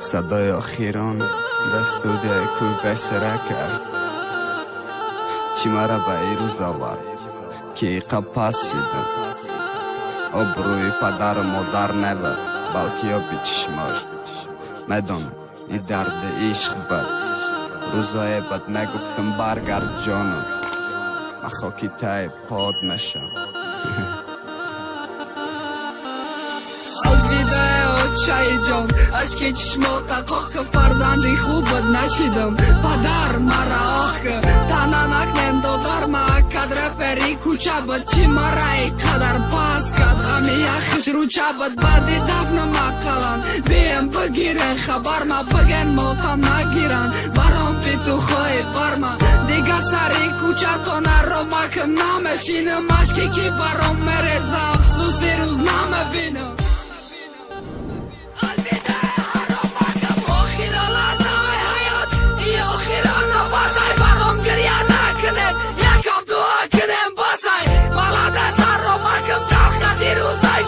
صدای آخیران دستودی کوی بسره کرد چی مرا به ای روز آورد که ای قپس یدم آبروی پدر و مادر نبود بلکه آبی چشماش میدانم این درد عشق بود روزای بد نگفتم برگرد جانم من خاکی تای پاد میشم چای جان اشک چشمات قاق فرزندی خوبت نشیدم پدر مرا آخ تنها نکنم دادر ما قدر پری کوچه بد چی مرا ای قدر پاس کد غمی یخش رو چه بد بعدی دفن ما قلن بیم بگیرن خبر ما بگن موتم نگیرن برام پی تو خواهی برما دیگه سری کوچه تو نرو مکم نمشینم اشکی که برام مرز افسوسی روز نمبینم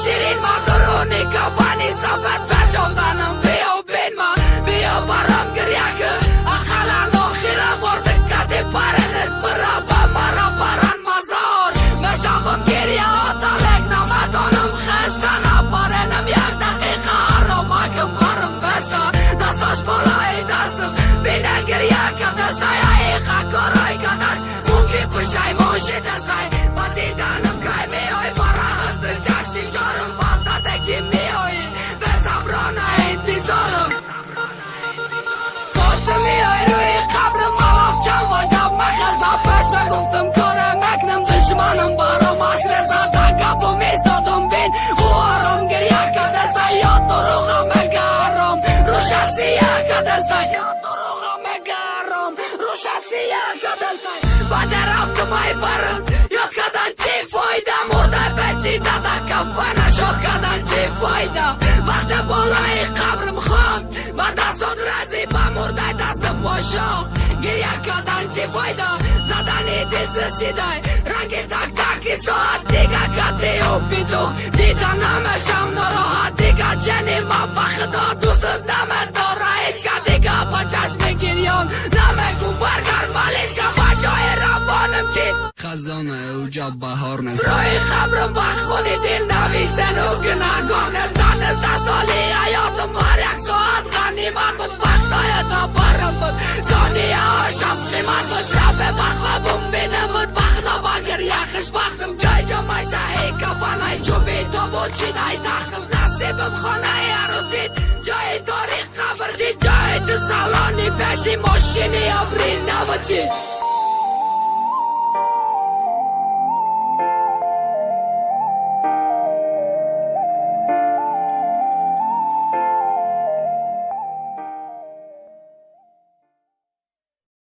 شیرین ما درونی کفانی صفت بچالدانم بیا بین ما بیا برام گریه که اقلان آخیره مرده کتی پرنت برا و مرا بران مزار مشتاقم گریه ها تلک نمدانم خستانم پرنم یک دقیقه آرامکم برم بستا دستاش بالای دستم بینه گریه که دستای ایقا کارای کدش موکی پشای موشی دستای با دیدانم که میای فراحت جشنی جارم بالده که میای به صبرانه انتظارم گفت میای روی قبرم ملاف چند واجب مخزا پش بگفتم کنم مکنم دشمنم برام عشر زده گفم ایستادم بین او آرام گریه کرده سیاد دروغم مگرم رو شخصیه کرده سیاد دروغم مگرم رو شخصیه کرده سیاد بعد رفتم ای برند یا کدن چی فایده مرده بچی داده کفانه شد کدن چی فایده وقت بالای قبرم خواهم و دستان رزی با مرده دستم باشم گریه کدن چی فایده زدنی دیز سیده رنگی تک تکی ساعت دیگه کتی و بیدو دیدن نمشم نراحت دیگه چنی ما بخدا دوست نمه داره هیچ که دیگه با چشم گریان نمگو برگر مالیش که بجای روانم که خزانه اوجا بهار نست روی خبرم بخونی دل نویسن و گناهگار نزدن از سالی حیاتم هر یک ساعت غنیمت بود بختای تا برم بود ثانیه هاشم قیمت بود شب بخوابم بینم بود بخدا بگر یخش بختم جای جمعه شهی کفانه چوبی تو بود چینای تختم نصیبم خانه عروس دید جای تاریخ خبر دید جای تو سالانی پیشی ماشینی ابری نوچید